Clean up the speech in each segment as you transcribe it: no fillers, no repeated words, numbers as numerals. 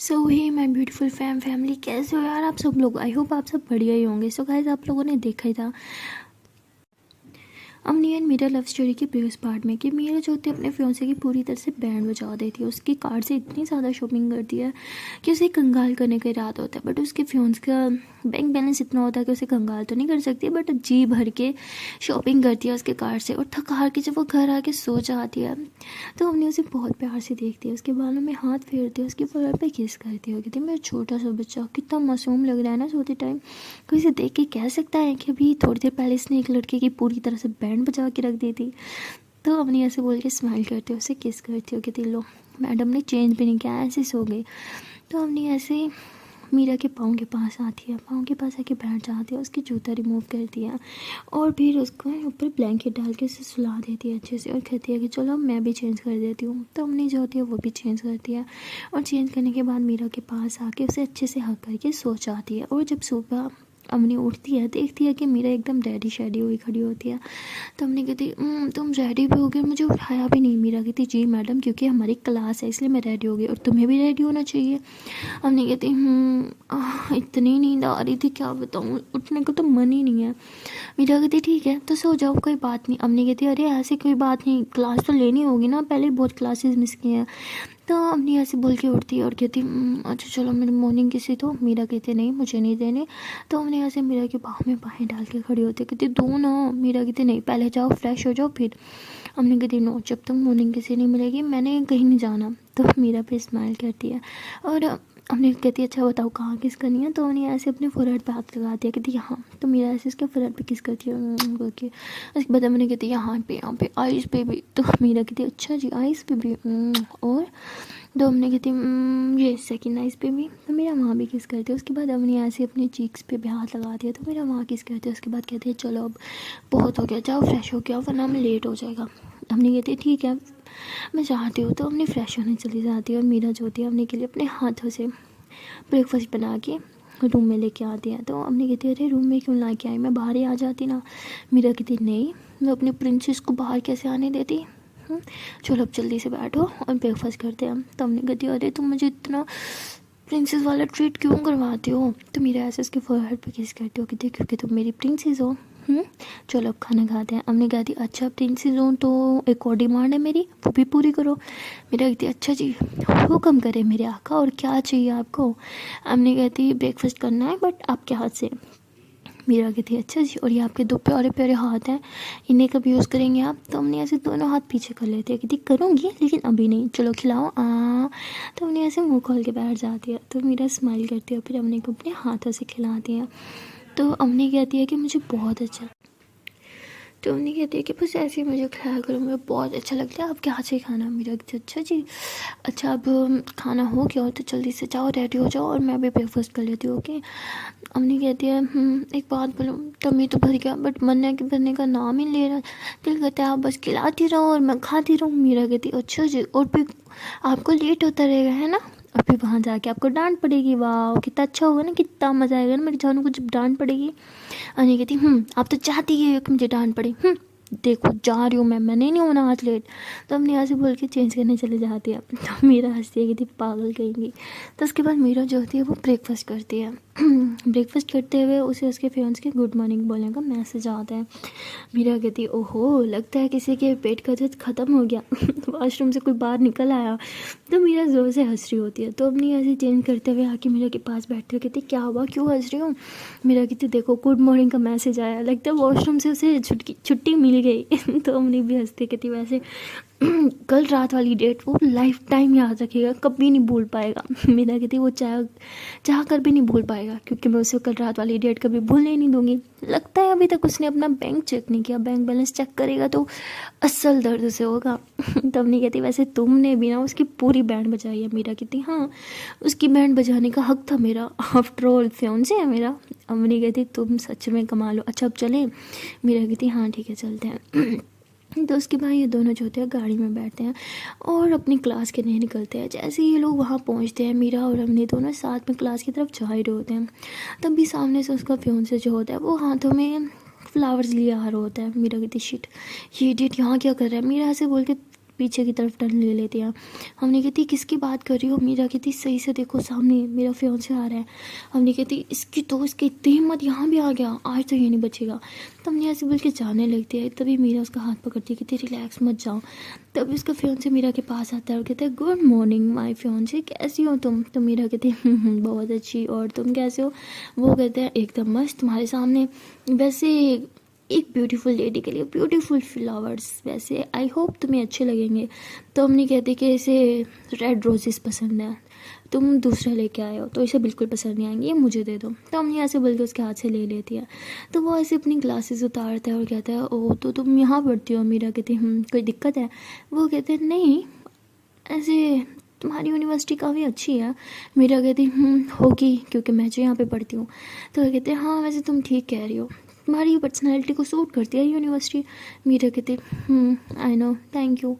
So hey my beautiful family, कैसे हो यार आप सब लोग। आई होप आप सब बढ़िया ही होंगे। सो गाइस, आप लोगों ने देखा ही था अमनी एंड मीरा लव स्टोरी के प्रीवियस पार्ट में कि मीरा जो होती है अपने फियांसे की पूरी तरह से बैंड बजा देती है। उसकी कार्ड से इतनी ज़्यादा शॉपिंग करती है कि उसे कंगाल करने का इरादा होता है, बट उसके फियांस का बैंक बैलेंस इतना होता है कि उसे कंगाल तो नहीं कर सकती, बट जी भर के शॉपिंग करती है उसके कार्ड से। और थक हार के जब वो घर आके सो जाती है तो अमनी उसे बहुत प्यार से देखती है, उसके बालों में हाथ फेरती है, उसके फर पे किस करती है। कहती है मेरा छोटा सा बच्चा कितना मासूम लग रहा है ना सोते टाइम। कोई इसे देख के कह सकता है कि अभी थोड़ी देर पहले इसने एक लड़के की पूरी तरह से बैंड बजा के रख दी थी। तो अमनी ऐसे बोल के स्माइल करती हो, उसे किस करती हो। कहती लो मैडम ने चेंज भी नहीं किया, ऐसे सो गई। तो अमनी ऐसे मीरा के पाँव के पास आती है, पाँव के पास आके बैठ जाती है, उसकी जूता रिमूव करती है और फिर उसको ऊपर ब्लैंकेट डाल के उसे सुला देती है अच्छे से और कहती है कि चलो मैं भी चेंज कर देती हूँ। तो अमनी जो होती है वो भी चेंज करती है और चेंज करने के बाद मीरा के पास आके उसे अच्छे से हक करके सो जाती है। और जब सुबह अमनी उठती है देखती है कि मीरा एकदम रेडी शेडी हुई खड़ी होती है। तो हमने कहती तुम रेडी भी हो गई, मुझे उठाया भी नहीं। मीरा कहती जी मैडम, क्योंकि हमारी क्लास है इसलिए मैं रेडी हो गई और तुम्हें भी रेडी होना चाहिए। हमने कहती इतनी नींद आ रही थी क्या बताऊँ, उठने को तो मन ही नहीं है। मीरा कहती ठीक है तो सो जाओ, कोई बात नहीं। हमने कहती अरे ऐसे कोई बात नहीं, क्लास तो लेनी होगी ना, पहले बहुत क्लासेस मिस किए हैं। तो अम्मी ऐसे बोल के उठती है और कहती अच्छा चलो मेरी मॉर्निंग किसी तो। मीरा कहती नहीं मुझे नहीं देने। तो हमने ऐसे मीरा के बाहों में बाहें डाल के खड़ी होती है, कहती दो ना। मीरा कहती नहीं पहले जाओ फ्रेश हो जाओ फिर। हमने कहती नो, जब तक मॉर्निंग किसी नहीं मिलेगी मैंने कहीं नहीं जाना। तो मीरा पे स्माइल करती है और हमने कहती है अच्छा बताओ कहाँ किस करनी है। तो हमने ऐसे अपने फोरहेड पे हाथ लगाती है, कहती यहाँ। तो मीरा ऐसे इसके फोरहेड पे किस करती है करके। उसके बाद हमने कहती है यहाँ पे आइस पे भी। तो मीरा कहती है अच्छा जी आइस पे भी। और तो हमने कहती ये सेकंड आइस पे भी। तो मेरा वहाँ भी किस करती है। उसके बाद हमने ऐसे अपनी चीक्स पे भी हाथ लगाती है, तो मेरा वहाँ किस करती है। उसके बाद कहती है चलो अब बहुत हो गया, जाओ फ्रेश हो गया वरना हमें लेट हो जाएगा। हमने कहती है ठीक है मैं चाहती हूँ। तो हमने फ्रेश होने चली जाती है और मीरा जो होती है हमने के लिए अपने हाथों से ब्रेकफास्ट बना के रूम में लेके आती है। तो हमने कहती है अरे रूम में क्यों ला के आई, मैं बाहर ही आ जाती ना। मीरा कहती नहीं, मैं अपनी प्रिंसेस को बाहर कैसे आने देती। चलो अब जल्दी से बैठो और ब्रेकफास्ट करते हैं। तो हमने कहती अरे तुम मुझे इतना प्रिंसेस वाला ट्रीट क्यों करवाती हो। तो मेरा ऐसे उसके फोरहेड पे किस करती हो कि देखो क्योंकि तुम मेरी प्रिंसेस हो। चलो अब खाना खाते हैं। हमने कहती अच्छा प्रिंसेस हो तो एक और डिमांड है मेरी, वो भी पूरी करो। मेरा कहती अच्छा जी हुक्म करे मेरे आका, और क्या चाहिए आपको। हमने कहती ब्रेकफास्ट करना है बट आपके हाथ से। मीरा कहती अच्छा जी, और ये आपके दो प्यारे प्यारे हाथ हैं, इन्हें कब यूज़ करेंगे आप। तो हमने ऐसे दोनों हाथ पीछे कर लेते हैं, कहती करूँगी लेकिन अभी नहीं, चलो खिलाओ तो हमने ऐसे मुंह खोल के बैठ जाती है। तो मीरा स्माइल करती है, फिर हमने को अपने हाथों से खिलाती है। तो अम्मी कहती है कि मुझे बहुत अच्छा। तो अम्मी कहती है कि बस ऐसे ही मुझे खाया करो, मुझे बहुत अच्छा लगता है आपके हाथ से खाना। मेरा कहती अच्छा जी, अच्छा अब खाना हो गया हो तो जल्दी से जाओ रेडी हो जाओ और मैं भी ब्रेकफास्ट कर लेती हूँ ओके। अम्मी कहती है एक बात बोलो, टमी तो भर गया बट मन के भरने का नाम ही ले रहा। दिल कहता है आप बस खिलाती रहो और मैं खाती रहूँ। मीरा कहती अच्छा जी, और फिर आपको लेट होता रहेगा है ना, और फिर वहाँ जाके आपको डांट पड़ेगी। वाह कितना अच्छा होगा ना, कितना मज़ा आएगा ना मेरे जानू को जब डांट पड़ेगी। अनी कहती आप तो चाहती है कि मुझे डांट पड़े। देखो जा रही हूँ मैंने नहीं होना आज लेट। तो हमने यहाँ से बोल के चेंज करने चले जाती है। तो मीरा हंसती है कि थी पागल कहेंगी। तो उसके बाद मीरा जो होती है वो ब्रेकफास्ट करती है। ब्रेकफास्ट करते हुए उसे उसके फ्रेंड्स के गुड मॉर्निंग बोलने का मैसेज आता है। मीरा कहती ओहो लगता है किसी के पेट का दर्द ख़त्म हो गया, वॉशरूम से कोई बाहर निकल आया। तो मीरा ज़ोर से हंस रही होती है। तो अपनी ऐसे चेंज करते हुए आके मीरा के पास बैठते हुए कहती क्या हुआ क्यों हंस रही हो। मीरा कहती देखो गुड मॉर्निंग का मैसेज आया, लगता है वॉशरूम से उसे छुट्टी मिल गई। तो हमने भी हंसते कहती वैसे कल रात वाली डेट वो लाइफ टाइम याद रखेगा, कभी नहीं भूल पाएगा। मीरा कहती वो चाह कर भी नहीं भूल पाएगा क्योंकि मैं उसे कल रात वाली डेट कभी भूलने ही नहीं दूंगी। लगता है अभी तक उसने अपना बैंक चेक नहीं किया, बैंक बैलेंस चेक करेगा तो असल दर्द से होगा। तब नहीं कहती वैसे तुमने भी ना उसकी पूरी बैंड बजाई है। मीरा कहती हाँ उसकी बैंड बजाने का हक था मेरा, आफ्टर ऑल फियांसे है मेरा। अम्मी कहती तुम सच में कमा लो, अच्छा अब चलें। मीरा कहती हाँ ठीक है चलते हैं। तो उसके बाद ये दोनों जो होते हैं गाड़ी में बैठते हैं और अपनी क्लास के लिए निकलते हैं। जैसे ये लोग वहाँ पहुँचते हैं मीरा और हमने दोनों साथ में क्लास की तरफ जा ही रहे होते हैं, तभी सामने से उसका फियांसे जो होता है वो हाथों में फ्लावर्स लिए आ रहा होता है। मीरा कहती शिट ये इडियट यहाँ क्या कर रहा है। मीरा ऐसे बोल के पीछे की तरफ टर्न ले लेते हैं। हमने कहती किसकी बात कर रही हो? मीरा कहती सही से देखो, सामने मेरा फियांसे आ रहा है। हमने कहती इसकी तो, इसकी इतनी हिम्मत, यहाँ भी आ गया, आज तो ये नहीं बचेगा। तो हमने ऐसे बोल के जाने लगती है। तभी मीरा उसका हाथ पकड़ती है, कहती रिलैक्स मत जाओ। तभी उसका फियांसे मीरा के पास आता है और कहता है गुड मॉर्निंग माय फियांसे, कैसी हो तुम? तो मीरा कहती है बहुत अच्छी, और तुम कैसे हो? वो कहते हैं एकदम मस्त, तुम्हारे सामने वैसे एक ब्यूटीफुल लेडी के लिए ब्यूटीफुल फ्लावर्स, वैसे आई होप तुम्हें अच्छे लगेंगे। तो हमने कहते कि इसे रेड रोजेस पसंद है, तुम दूसरा लेके आए हो तो इसे बिल्कुल पसंद नहीं आएंगे, ये मुझे दे दो। तो हमने ऐसे बोल के उसके हाथ से ले लेती है। तो वो ऐसे अपनी ग्लासेस उतारता है और कहता है ओह तो तुम यहाँ पढ़ती हो? मीरा कहती कोई दिक्कत है? वो कहते हैं नहीं, ऐसे तुम्हारी यूनिवर्सिटी काफ़ी अच्छी है। मीरा कहती होगी, क्योंकि मैं जो यहाँ पे पढ़ती हूँ। तो वो कहते हैं हाँ वैसे तुम ठीक कह रही हो, तुम्हारी पर्सनैलिटी को सूट करती है यूनिवर्सिटी। मीरा कहती आई नो, थैंक यू।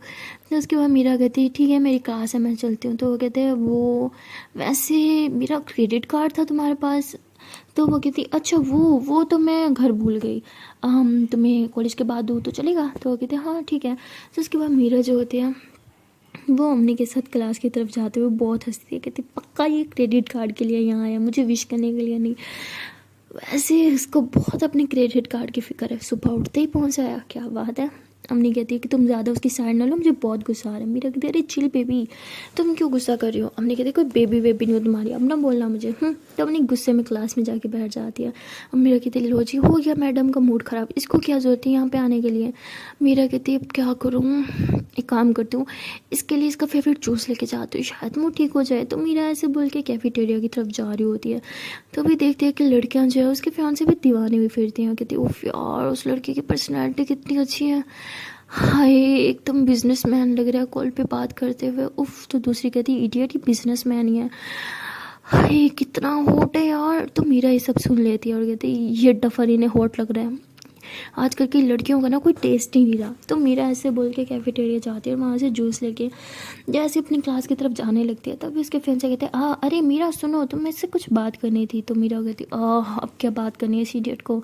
तो उसके बाद मीरा कहती ठीक है मेरी क्लास है, मैं चलती हूँ। तो वो कहते हैं वो वैसे मेरा क्रेडिट कार्ड था तुम्हारे पास? तो वो कहती अच्छा वो तो मैं घर भूल गई, तुम्हें कॉलेज के बाद दूँ तो चलेगा? तो वो कहते हाँ ठीक है। तो उसके बाद मीरा जो होती है वो अम्मी के साथ क्लास की तरफ जाते हुए बहुत हंसती है, कहती पक्का ये क्रेडिट कार्ड के लिए यहाँ आया, मुझे विश करने के लिए नहीं। वैसे इसको बहुत अपने क्रेडिट कार्ड की फिक्र है, सुबह उठते ही पहुँच आया, क्या बात है। अम्मी कहती है कि तुम ज़्यादा उसकी साइड ना लो, मुझे बहुत गुस्सा आ रहा है। मेरा कहती है अरे चिल बेबी, तुम क्यों गुस्सा कर रही हो? अम्मी कहती है कोई बेबी वेबी नहीं हो तुम्हारी, अब ना बोलना मुझे। तो अपनी गुस्से में क्लास में जाके बैठ जाती है। मेरा कहती है लो जी हो गया मैडम का मूड ख़राब, इसको क्या ज़रूरत है यहाँ पे आने के लिए? मेरा कहती है अब क्या करूँ, एक काम करती हूँ, इसके लिए इसका फेवरेट जूस लेके जाती हूँ, शायद मूड ठीक हो जाए। तो मीरा ऐसे बोल के कैफेटेरिया की तरफ जा रही होती है। तो भी देखती है कि लड़कियाँ जो है उसके फियांसे भी दीवाने भी फिरती हैं। कहती उफ यार उस लड़की की पर्सनैलिटी कितनी अच्छी है, हाय एकदम बिजनेसमैन लग रहा है कॉल पे बात करते हुए। उफ, तो दूसरी कहती इडियट, ही बिजनेसमैन ही है, हाय कितना हॉट है यार। तो मीरा ये सब सुन लेती है और कहती ये डफर इन्हें हॉट लग रहा है, आजकल की लड़कियों का ना कोई टेस्ट ही नहीं रहा। तो मीरा ऐसे बोल के कैफेटेरिया जाती है और वहाँ से जूस लेके जैसे अपनी क्लास की तरफ जाने लगती है। तभी उसके फ्रेंड से कहते हैं अरे मीरा सुनो, तुम मुझसे कुछ बात करनी थी। तो मीरा कहती अब क्या बात करनी है इस इडियट को।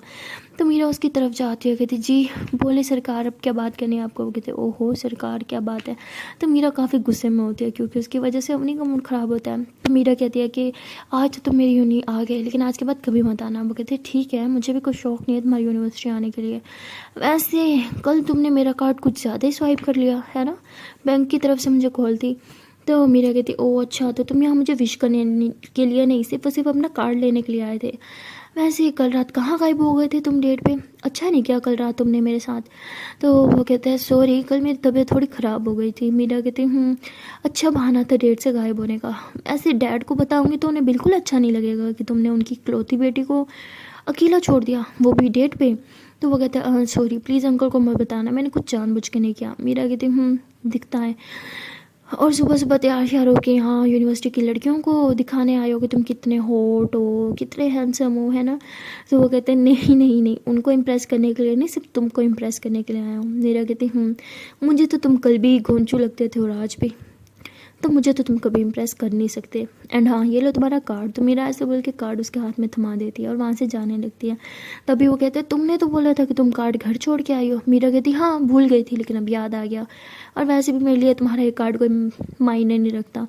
तो मीरा उसकी तरफ जाती है, कहती जी बोले सरकार अब क्या बात करनी है आपको? वो कहते ओहो सरकार क्या बात है। तो मीरा काफ़ी गुस्से में होती है क्योंकि उसकी वजह से अपनी का मूड ख़राब होता है। तो मीरा कहती है कि आज तो मेरी यूनि आ गए, लेकिन आज के बाद कभी मत आना। वो कहते ठीक है, मुझे भी कोई शौक़ नहीं है तुम्हारी यूनिवर्सिटी आने के लिए, वैसे कल तुमने मेरा कार्ड कुछ ज़्यादा ही स्वाइप कर लिया है ना, बैंक की तरफ से मुझे कॉल थी। तो मीरा कहती ओह अच्छा, तो तुम यहाँ मुझे विश करने के लिए नहीं, सिर्फ अपना कार्ड लेने के लिए आए थे। वैसे कल रात कहाँ गायब हो गए थे तुम डेट पे? अच्छा नहीं किया कल रात तुमने मेरे साथ। तो वो कहते हैं सॉरी कल मेरी तबीयत थोड़ी ख़राब हो गई थी। मीरा कहती अच्छा बहाना था डेट से गायब होने का। ऐसे डैड को बताऊँगी तो उन्हें बिल्कुल अच्छा नहीं लगेगा कि तुमने उनकी इकलौती बेटी को अकेला छोड़ दिया, वो भी डेट पे। तो वो कहता है सॉरी प्लीज़ अंकल को मत बताना, मैंने कुछ जानबूझ के नहीं किया। मीरा कहती दिखता है, और सुबह सुबह तैयार श्यार हो के यहाँ यूनिवर्सिटी की लड़कियों को दिखाने आए हो कि तुम कितने हॉट हो, कितने हैंडसम हो, है ना। तो वो कहते हैं नहीं नहीं नहीं, उनको इम्प्रेस करने के लिए नहीं, सिर्फ तुमको इम्प्रेस करने के लिए आया हूँ। मीरा कहती मुझे तो तुम कल भी घोंचू लगते थे और आज भी, तो मुझे तो तुम कभी इम्प्रेस कर नहीं सकते। एंड हाँ ये लो तुम्हारा कार्ड। तो मेरा ऐसे बोल के कार्ड उसके हाथ में थमा देती है और वहाँ से जाने लगती है। तभी वो कहते हैं तुमने तो बोला था कि तुम कार्ड घर छोड़ के आई हो। मीरा कहती हाँ भूल गई थी, लेकिन अब याद आ गया, और वैसे भी मेरे लिए तुम्हारा ये कार्ड कोई मायने नहीं रखता।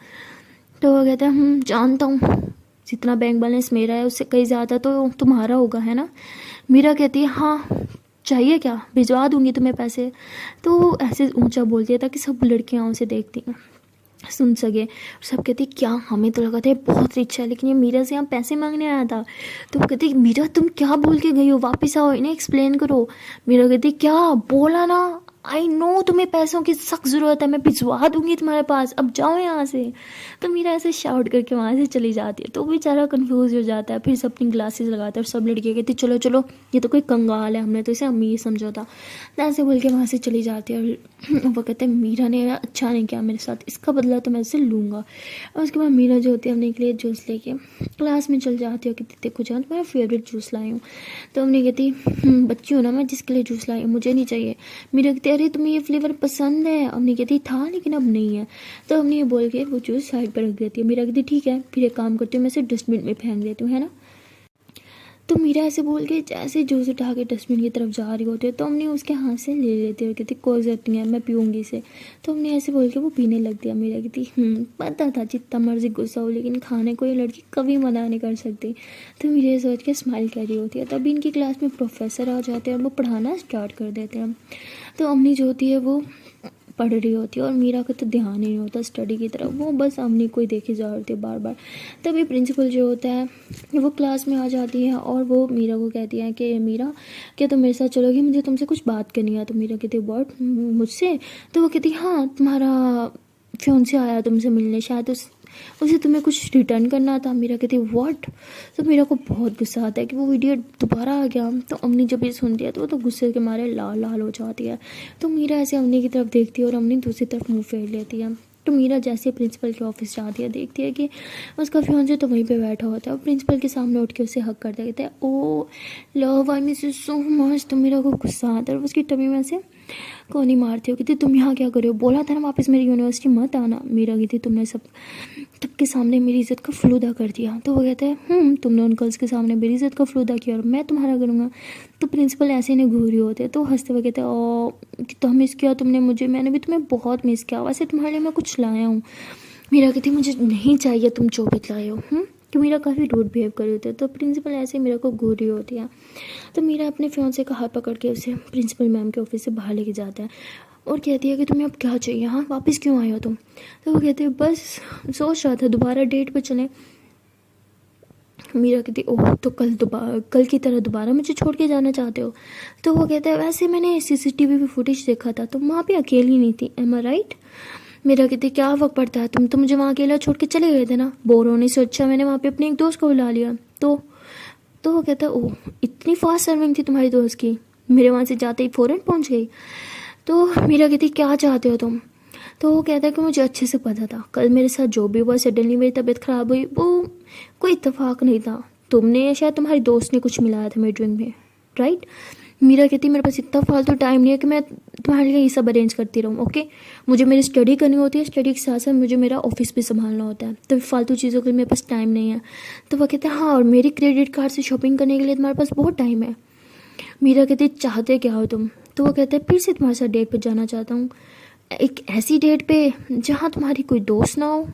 तो वो कहते हैं जानता हूँ, जितना बैंक बैलेंस मेरा है उससे कहीं ज़्यादा तो तुम्हारा होगा, है ना। मीरा कहती है हाँ चाहिए क्या, भिजवा दूँगी तुम्हें पैसे। तो ऐसे ऊँचा बोलती है ताकि सब लड़कियाँ उसे देखती हैं सुन सके। सब कहती क्या हमें तो लगा था बहुत रिच है, लेकिन ये मीरा से यहाँ पैसे मांगने आया था। तो वो कहती मीरा तुम क्या बोल के गई हो, वापस आओ इन्हें एक्सप्लेन करो। मीरा कहती क्या बोला ना, आई नो तुम्हें पैसों की सख्त ज़रूरत है, मैं भिजवा दूंगी तुम्हारे पास, अब जाओ यहाँ से। तो मीरा ऐसे शाउट करके वहाँ से चली जाती है। तो वो बेचारा कंफ्यूज हो जाता है, फिर से अपनी ग्लासेस लगाता है और सब लड़कियाँ कहती चलो चलो ये तो कोई कंगाल है, हमने तो इसे अम्मी समझा था। तो ऐसे बोल के वहाँ से चली जाती है। और वो कहते हैं मीरा ने अच्छा नहीं किया मेरे साथ, इसका बदला तो मैं इससे लूँगा। और उसके बाद मीरा जो होती है अपने के लिए जूस लेके क्लास में चल जाती है। कहती देखो जान तुम्हारा फेवरेट जूस लाई हूँ। तो हमने कहती बच्ची हो ना मैं, जिसके लिए जूस लाई हूँ मुझे नहीं चाहिए। मीरा कहती अरे तुम्हें ये फ्लेवर पसंद है। हमने कहती था लेकिन अब नहीं है। तो हमने ये बोल के वो जूस साइड पर रख देती है। मीरा कहती ठीक है, फिर एक काम करती हूँ मैं इसे डस्टबिन में फेंक देती हूँ, है ना। तो मीरा ऐसे बोल के जैसे जूस उठा के डस्टबिन की तरफ जा रही होती है तो हमने उसके हाथ से ले लेती है और कहती कोई ज़रूरत नहीं है, मैं पीऊँगी इसे। तो हमने ऐसे बोल के वो पीने लग दिया। मीरा कहती पता था जितना मर्जी गुस्सा हो लेकिन खाने को ये लड़की कभी मना नहीं कर सकती। तो मीरा ये सोच के स्माइल कर रही होती है। तभी इनकी क्लास में प्रोफेसर आ जाते हैं और वो पढ़ाना स्टार्ट कर देते हैं। तो अम्मी जो होती है वो पढ़ रही होती है और मीरा का तो ध्यान ही नहीं होता स्टडी की तरफ, वो बस अम्मी को ही देखे जा रही थी बार बार। तभी प्रिंसिपल जो होता है वो क्लास में आ जाती है और वो मीरा को कहती है कि मीरा क्या तुम मेरे साथ चलोगी, मुझे तुमसे कुछ बात करनी है। तो मीरा कहती है व्हाट, मुझसे? तो वो कहती हाँ, तुम्हारा फियांसे आया तुमसे मिलने, शायद उसे तुम्हें कुछ रिटर्न करना था। मीरा कहती व्हाट। तो मीरा को बहुत गुस्सा आता है कि वो वीडियो दोबारा आ गया। तो अम्मी जब ये सुनती है तो वो तो गुस्से के मारे लाल लाल हो जाती है। तो मीरा ऐसे अम्मी की तरफ देखती है और अम्मी दूसरी तरफ मुंह फेर लेती है। तो मीरा जैसे प्रिंसिपल के ऑफिस जाती है देखती है कि उसका फियांसे तो वहीं पे बैठा होता है और प्रिंसिपल के सामने उठ के उसे हक कर देता है, oh love I miss you so much. तो मीरा को गुस्सा आता है और उसकी टमी में से कौन ही मारती हो, कहती तुम यहाँ क्या कर रहे हो, बोला था ना वापस मेरी यूनिवर्सिटी मत आना। मीरा कहती तुमने सबके सामने मेरी इज़्ज़त का फलूदा कर दिया। तो वो कहते हैं तुमने उन गर्ल्स के सामने मेरी इज़्ज़त का फलूदा किया और मैं तुम्हारा करूँगा। तो प्रिंसिपल ऐसे नहीं घूर रही होते तो हंसते हुए कहते हैं ओ कितना मिस किया तुमने मुझे, मैंने भी तुम्हें बहुत मिस किया, वैसे तुम्हारे लिए मैं कुछ लाया हूँ। मीरा कहती मुझे नहीं चाहिए तुम जो भी लाए हो। तो मीरा काफ़ी रूड बिहेव कर रही होती है। तो प्रिंसिपल ऐसे मीरा को घूर रही होती है। तो मीरा अपने फियांसे का हाथ पकड़ के उसे प्रिंसिपल मैम के ऑफिस से बाहर लेके जाता है और कहती है कि तुम्हें अब क्या चाहिए, हाँ वापस क्यों आए हो तुम? तो वो कहते हैं बस सोच रहा था दोबारा डेट पे चलें। मीरा कहती ओह तो कल की तरह दोबारा मुझे छोड़ के जाना चाहते हो? तो वो कहते हैं वैसे मैंने CCTV पे फुटेज देखा था, तुम वहाँ पे अकेली नहीं थी, एम आई राइट? मेरा कहते क्या वक्त पड़ता है, तुम तो मुझे वहाँ अकेला छोड़ के चले गए थे ना, बोर होने से अच्छा मैंने वहाँ पे अपने एक दोस्त को बुला लिया। तो वो कहता ओह इतनी फास्ट सर्विंग थी तुम्हारी दोस्त की, मेरे वहाँ से जाते ही फ़ौरन पहुँच गई। तो मेरा कहती क्या चाहते हो तुम? तो वो कहता है कि मुझे अच्छे से पता था कल मेरे साथ जो भी हुआ, सडनली मेरी तबीयत ख़राब हुई, वो कोई इत्तेफाक नहीं था, तुमने या शायद तुम्हारी दोस्त ने कुछ मिलाया था मेरे ड्रिंक में, राइट? मीरा कहती मेरे पास इतना फालतू टाइम नहीं है कि मैं तुम्हारे लिए ये सब अरेंज करती रहूँ, ओके? मुझे मेरी स्टडी करनी होती है, स्टडी के साथ साथ मुझे मेरा ऑफिस भी संभालना होता है, तो फालतू चीज़ों के लिए मेरे पास टाइम नहीं है। तो वह कहते हैं हाँ और मेरी क्रेडिट कार्ड से शॉपिंग करने के लिए तुम्हारे पास बहुत टाइम है। मीरा कहती चाहते क्या हो तुम? तो वो कहते हैं फिर से तुम्हारे साथ डेट पर जाना चाहता हूँ, एक ऐसी डेट पे जहाँ तुम्हारी कोई दोस्त ना हो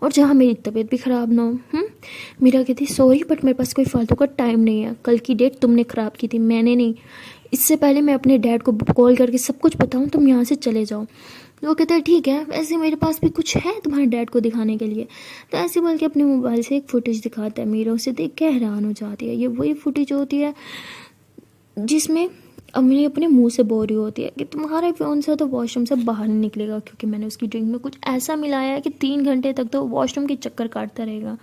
और जहाँ मेरी तबीयत भी ख़राब ना हो। मीरा कहती सॉरी बट मेरे पास कोई फालतू का टाइम नहीं है, कल की डेट तुमने ख़राब की थी, मैंने नहीं। इससे पहले मैं अपने डैड को कॉल करके सब कुछ बताऊँ, तुम यहाँ से चले जाओ। वो कहते हैं ठीक है, वैसे मेरे पास भी कुछ है तुम्हारे डैड को दिखाने के लिए। तो ऐसे बोल के अपने मोबाइल से एक फुटेज दिखाता है। मीरा उसे देख के हैरान हो जाती है। ये वही फुटेज होती है जिसमें अम्मी अपने मुंह से बोल रही होती है कि तुम्हारा फियांसा तो वॉशरूम से बाहर नहीं निकलेगा क्योंकि मैंने उसकी ड्रिंक में कुछ ऐसा मिलाया है कि 3 घंटे तक तो वॉशरूम के चक्कर काटता रहेगा।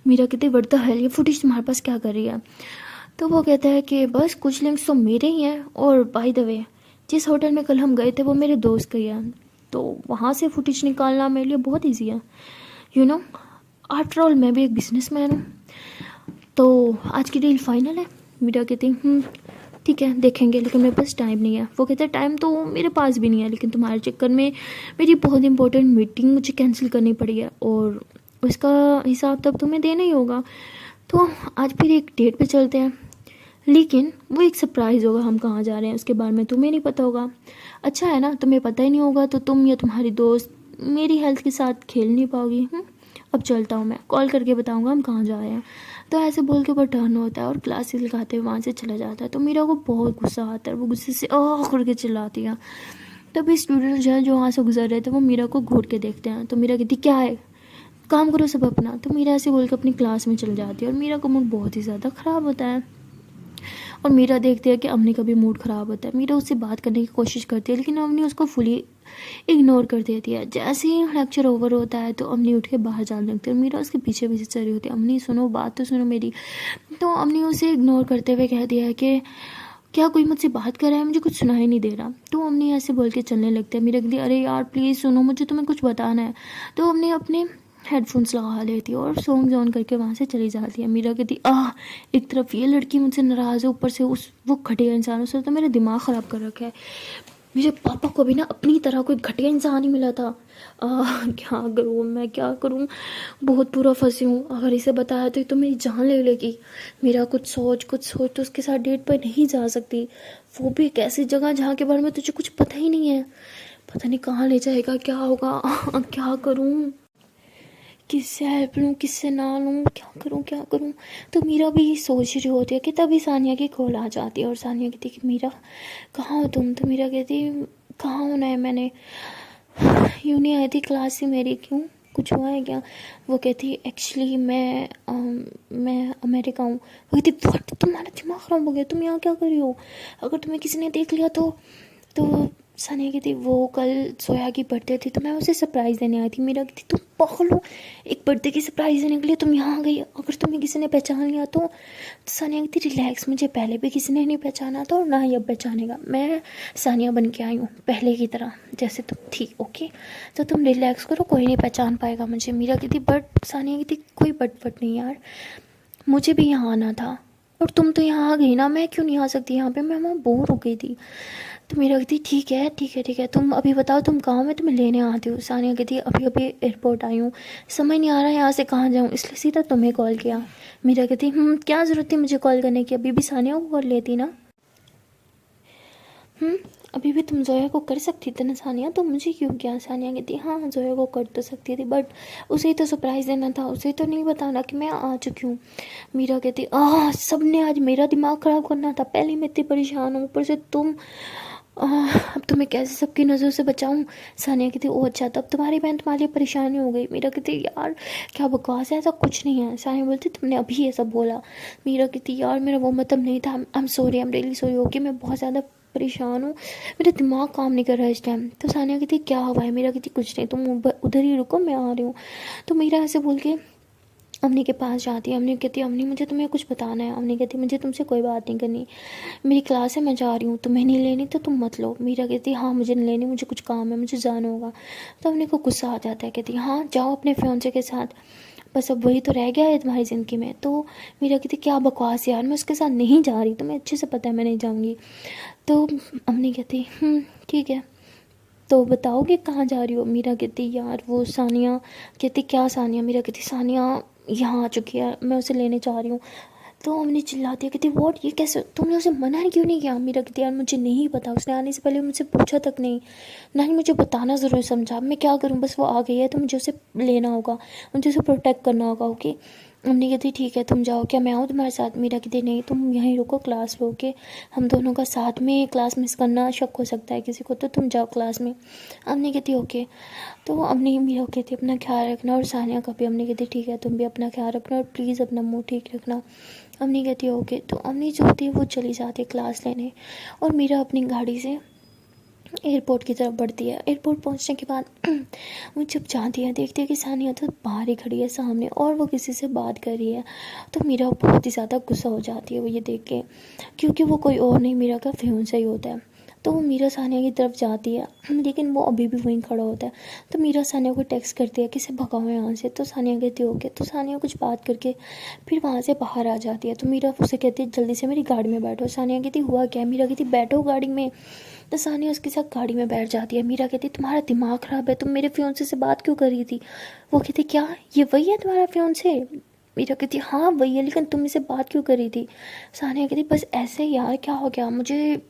मीरा कहती व्हाट द हेल, ये फुटेज तुम्हारे पास क्या कर रही है? तो वो कहता है कि बस कुछ लिंक्स तो मेरे ही हैं और बाय द वे जिस होटल में कल हम गए थे वो मेरे दोस्त का ही है, तो वहाँ से फुटेज निकालना मेरे लिए बहुत ईजी है, यू नो आफ्टर ऑल मैं भी एक बिजनेसमैन हूँ। तो आज की डील फाइनल है। मीरा कहती ठीक है देखेंगे लेकिन मेरे पास टाइम नहीं है। वो कहते हैं टाइम तो मेरे पास भी नहीं है लेकिन तुम्हारे चक्कर में मेरी बहुत इंपॉर्टेंट मीटिंग मुझे कैंसिल करनी पड़ी है और उसका हिसाब तब तुम्हें देना ही होगा। तो आज फिर एक डेट पे चलते हैं, लेकिन वो एक सरप्राइज़ होगा, हम कहाँ जा रहे हैं उसके बारे में तुम्हें नहीं पता होगा। अच्छा है ना, तुम्हें पता ही नहीं होगा तो तुम या तुम्हारी दोस्त मेरी हेल्थ के साथ खेल नहीं पाओगी। अब चलता हूँ, मैं कॉल करके बताऊँगा हम कहाँ जा रहे हैं। तो ऐसे बोल के वो टर्न होता है और क्लासेस लगाते हुए वहाँ से चला जाता है। तो मीरा को बहुत गुस्सा आता है, वो गुस्से से करके चिल्लाती है। तभी स्टूडेंट जो वहाँ से गुजर रहे थे वो मीरा को घूर के देखते हैं। तो मीरा कहती क्या है, काम करो सब अपना। तो मीरा ऐसे बोल के अपनी क्लास में चल जाती है और मीरा का मूड बहुत ही ज़्यादा ख़राब होता है। और मीरा देखती है कि अम्मी का भी मूड ख़राब होता है। मीरा उससे बात करने की कोशिश करती है लेकिन अम्मी उसको फुली इग्नोर कर देती है। जैसे ही लेक्चर ओवर होता है तो अम्मी उठ के बाहर जाने लगती है और मीरा उसके पीछे पीछे चल रही होती है, अम्मी सुनो बात तो सुनो मेरी। तो अम्मी उसे इग्नोर करते हुए कह दिया है कि क्या कोई मुझसे बात कर रहा है, मुझे कुछ सुनाई नहीं दे रहा। तो अम्मी ऐसे बोल के चलने लगते हैं। मीरा कहती अरे यार प्लीज़ सुनो, मुझे तुम्हें कुछ बताना है। तो अम्मी अपने हेडफोन्स लगा लेती है और सॉन्ग ऑन करके वहाँ से चली जाती है। मीरा कहती एक तरफ ये लड़की मुझसे नाराज़ है, ऊपर से वो घटिया इंसानों से तो मेरा दिमाग ख़राब कर रखा है। मेरे पापा को भी ना अपनी तरह कोई घटिया इंसान ही मिला था। क्या करूँ मैं, क्या करूँ, बहुत बुरा फंसी हूँ। अगर इसे बताया तो ये तो मेरी जान ले लेगी। मेरा कुछ सोच तो उसके साथ डेट पर नहीं जा सकती, वो भी एक ऐसी जगह जहाँ के बारे में तुझे कुछ पता ही नहीं है। पता नहीं कहाँ ले जाएगा, क्या होगा। क्या करूँ, किससे हेल्प लूँ किससे ना लूँ, क्या करूँ। तो मीरा भी सोच रही होती है कि तभी सानिया की कॉल आ जाती है और सानिया कहती है कि मीरा कहाँ हो तुम। तो मीरा कहती है कहाँ होना है मैंने, यूँ नहीं आई थी क्लास से मेरी, क्यों कुछ हुआ है क्या। वो कहती है एक्चुअली मैं अमेरिका हूँ। वो कहती व्हाट, तुम्हारा दिमाग खराब हो गया, तुम यहाँ क्या कर रही हो, अगर तुम्हें किसी ने देख लिया तो सानिया कहती वो कल सोया की बर्थडे थी तो मैं उसे सरप्राइज़ देने आई थी। मेरा कहती तुम पागल हो, एक बर्थडे की सरप्राइज़ देने के लिए तुम यहाँ आ गई, अगर तुम्हें किसी ने पहचान लिया तो सानिया कहती रिलैक्स, मुझे पहले भी किसी ने नहीं पहचाना था और ना ही अब पहचानेगा, मैं सानिया बन के आई हूँ पहले की तरह जैसे तुम थी, ओके। तो तुम रिलैक्स करो, कोई नहीं पहचान पाएगा मुझे। मीरा कहती बट सानिया कहती कोई बट नहीं यार, मुझे भी यहाँ आना था और तुम तो यहाँ आ गई ना, मैं क्यों नहीं आ सकती यहाँ पे, मैं वहाँ बोर हो गई थी। तो मेरा कहती ठीक है तुम अभी बताओ तुम कहाँ हो, मैं तुम्हें लेने आती हूँ। सानिया कहती अभी अभी एयरपोर्ट आई हूँ, समझ नहीं आ रहा है यहाँ से कहाँ जाऊँ, इसलिए सीधा तुम्हें कॉल किया। मेरा कहती क्या ज़रूरत थी मुझे कॉल करने की, अभी भी सानिया को कॉल लेती ना। अभी भी तुम जोया को कर सकती थी ना सानिया, तो मुझे क्यों किया। सानिया कहती हाँ जोया को कर तो सकती थी बट उसे ही तो सरप्राइज़ देना था, उसे तो नहीं बताना कि मैं आ चुकी हूँ। मीरा कहती सब ने आज मेरा दिमाग ख़राब करना था, पहले मैं इतनी परेशान हूँ ऊपर से तुम, अब तुम्हें कैसे सबकी नज़रों से बचाऊं। सानिया कहती ओ अच्छा, तब तुम्हारी बहन तुम्हारे लिए परेशानी हो गई। मीरा कहती यार क्या बकवास है, ऐसा कुछ नहीं है। सानिया बोलती तुमने अभी ये सब बोला। मीरा कहती यार मेरा वो मतलब नहीं था, I am sorry, I am really sorry, okay मैं बहुत ज़्यादा परेशान हूँ, मेरा दिमाग काम नहीं कर रहा है इस टाइम। तो सानिया कहती क्या हुआ है। मेरा कहती कुछ नहीं, तुम उधर ही रुको मैं आ रही हूँ। तो मीरा ऐसे बोल के अम्नी के पास जाती है। अम्नी कहती है अम्नी मुझे तुम्हें कुछ बताना है। अम्नी कहती मुझे तुमसे कोई बात नहीं करनी, मेरी क्लास है मैं जा रही हूँ, तुम्हें नहीं लेनी तो तुम मत लो। मीरा कहती हाँ मुझे नहीं लेनी, मुझे कुछ काम है, मुझे जाना होगा। तो अम्नी को गुस्सा आ जाता है, कहती हाँ जाओ अपने फियांसे के साथ, बस अब वही तो रह गया है तुम्हारी ज़िंदगी में। तो मीरा कहती क्या बकवास यार, मैं उसके साथ नहीं जा रही, तुम्हें अच्छे से पता है मैं नहीं जाऊँगी। तो अम्नी कहती ठीक है तो बताओगे कहाँ जा रही हो। मीरा कहती यार वो सानिया। कहती क्या सानिया। मीरा कहती सानिया यहाँ आ चुकी है, मैं उसे लेने जा रही हूँ। तो हमने चिल्लाती है, कहती व्हाट, ये कैसे, तुमने उसे मना क्यों नहीं किया। मीरा कहती यार मुझे नहीं पता, उसने आने से पहले मुझसे पूछा तक नहीं, ना ही मुझे बताना ज़रूरी समझा, मैं क्या करूँ, बस वो आ गई है तो मुझे उसे लेना होगा, मुझे उसे प्रोटेक्ट करना होगा, ओके। मम्मी कहती ठीक है तुम जाओ, क्या मैं आऊँ तुम्हारे साथ। मीरा कहती नहीं तुम यहीं रुको क्लास लो के, हम दोनों का साथ में क्लास मिस करना शक हो सकता है किसी को, तो तुम जाओ क्लास में। अम्मी कहती ओके। तो अम्मी मीरा कहती अपना ख्याल रखना, और सानिया का भी। अम्मी कहती ठीक है तुम भी अपना ख्याल रखना और प्लीज़ अपना मुँह ठीक रखना। अम्मी कहती ओके। तो अम्मी जो होती है वो चली जाती है क्लास लेने, और मीरा अपनी गाड़ी से एयरपोर्ट की तरफ बढ़ती है। एयरपोर्ट पहुंचने के बाद वो जब जाती है देखती है कि सानिया तो बाहर ही खड़ी है सामने और वो किसी से बात कर रही है। तो मीरा बहुत ही ज़्यादा गुस्सा हो जाती है वो ये देख के, क्योंकि वो कोई और नहीं मीरा का फियांसा ही होता है। तो वो मीरा सानिया की तरफ जाती है लेकिन वो अभी भी वहीं खड़ा होता है। तो मीरा सानिया को टेक्स्ट करती है कि इसे भगाओ यहाँ से। तो सानिया कहती है ओके। तो सानिया कुछ बात करके फिर वहाँ से बाहर आ जाती है। तो मीरा उसे कहती है जल्दी से मेरी गाड़ी में बैठो। सानिया कहती हुआ क्या है। मीरा कहती बैठो गाड़ी में। तो सानिया उसके साथ गाड़ी में बैठ जाती है। मीरा कहती तुम्हारा दिमाग ख़राब है, तुम मेरे फियांसे से बात क्यों कर रही थी। वो कहती क्या ये वही है तुम्हारा फियांसे। मीरा कहती हाँ वही है, लेकिन तुम इससे बात क्यों कर रही थी। सानिया कहती बस ऐसे ही यार, क्या हो गया मुझे,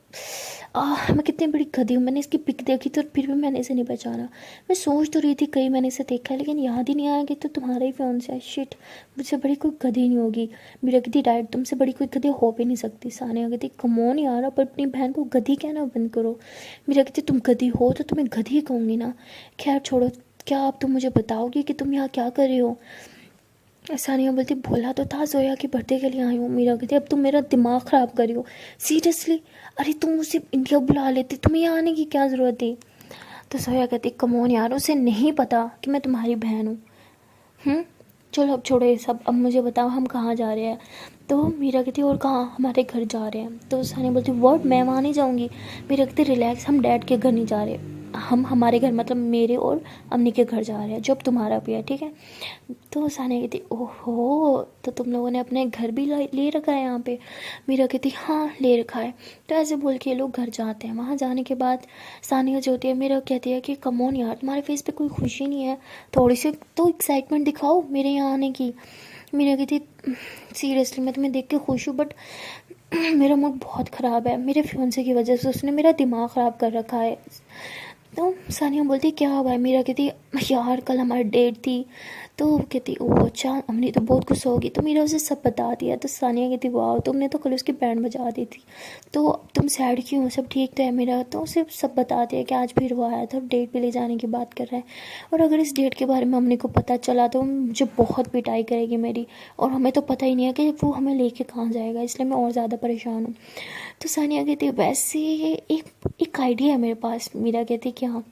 मैं कितनी बड़ी गधी हूँ, मैंने इसकी पिक देखी तो फिर भी मैंने इसे नहीं पहचाना। मैं सोच तो रही थी कहीं मैंने इसे देखा है, लेकिन याद ही नहीं आया कि तो तुम्हारा ही फियांसे है। शिट, मुझसे बड़ी कोई गधी नहीं होगी। मीरा कहती डायरेक्ट तुमसे बड़ी कोई गधी हो भी नहीं सकती। सानिया कहती कमोन यार, अब अपनी बहन को गधी कहना बंद करो। मीरा कहती तुम गधी हो तो तुम्हें गधी कहूँगी ना। खैर छोड़ो, क्या आप तुम मुझे बताओगी कि तुम यहाँ क्या कर रहे हो। सानिया बोलती बोला तो था जोया की बर्थडे के लिए आई हूँ। मीरा कहती अब तुम मेरा दिमाग ख़राब कर रही हो सीरियसली, अरे तुम उसे इंडिया बुला लेती, तुम्हें यहाँ आने की क्या ज़रूरत थी। तो जोया कहती कमोन यार, उसे नहीं पता कि मैं तुम्हारी बहन हूँ। चलो अब छोड़ो ये सब, अब मुझे बताओ हम कहाँ जा रहे हैं। तो मीरा कहती और कहाँ, हमारे घर जा रहे हैं। तो सानिया बोलती वर्ड मैं वहाँ नहीं जाऊँगी। मीरा कहती रिलैक्स, हम डैड के घर नहीं जा रहे। हम हमारे घर मतलब मेरे और अम्मी के घर जा रहे हैं, जो अब तुम्हारा भी है, ठीक है। तो सानिया कहती ओहो, तो तुम लोगों ने अपने घर भी ले रखा है यहाँ पे। मीरा कहती हाँ ले रखा है। तो ऐसे बोल के ये लोग घर जाते हैं। वहाँ जाने के बाद सानिया जो होती है मीरा कहती है कि कम ऑन यार, तुम्हारे फेस पे कोई खुशी नहीं है, थोड़ी सी तो एक्साइटमेंट दिखाओ मेरे यहाँ आने की। मीरा कहती सीरियसली मैं तुम्हें देख के खुश हूँ, बट मेरा मूड बहुत ख़राब है, मेरे फियांसे की वजह से उसने मेरा दिमाग ख़राब कर रखा है। तो सानिया बोलती क्या हुआ है। मीरा कहती यार कल हमारी डेट थी। तो वो कहती ओह अच्छा, हमने तो बहुत गुस्सा होगी। तो मीरा उसे सब बता दिया। तो सानिया कहती वाह, तुमने तो कल उसकी बैंड बजा दी थी, तो तुम सैड क्यों हो, सब ठीक तो है मेरा। तो उसे सब बता दिया कि आज फिर वो आया था, डेट पे ले जाने की बात कर रहा है, और अगर इस डेट के बारे में हमने को पता चला तो मुझे बहुत पिटाई करेगी मेरी, और हमें तो पता ही नहीं है कि वो हमें लेके कहाँ जाएगा, इसलिए मैं और ज़्यादा परेशान हूँ। तो सानिया कहती वैसे एक आइडिया है मेरे पास। मीरा कहती क्या।